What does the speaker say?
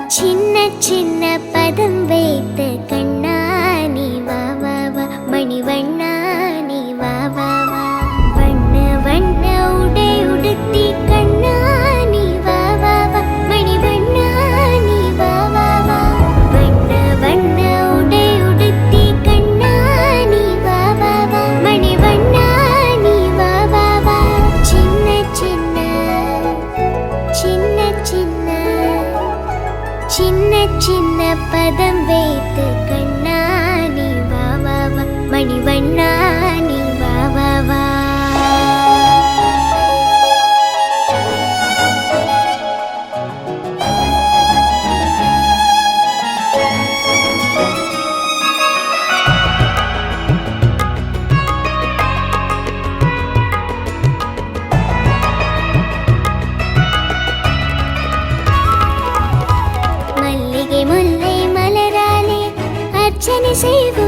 சின்ன சின்ன பதம் வைத்த கண்ணா நீ வா வா வா, மணிவண்ணா நீ வா வா வா. வண்ண வண்ண உடை உடுத்தி கண்ணா நீ வா வா வா, மணிவண்ணா நீ வா வா வா. வண்ண வண்ண உடை உடுத்தி கண்ணா நீ வா வா வா, மணிவண்ணா நீ வா வா வா. சின்ன சின்ன சின்ன சின்ன சின்ன சின்ன பதம் வைத்து கண்ணா நீ வா வா வா, மணிவண்ணா நீ வா வா வா. மல்லிகை முல்லை மலராலே அர்ச்சனை செய்வோம்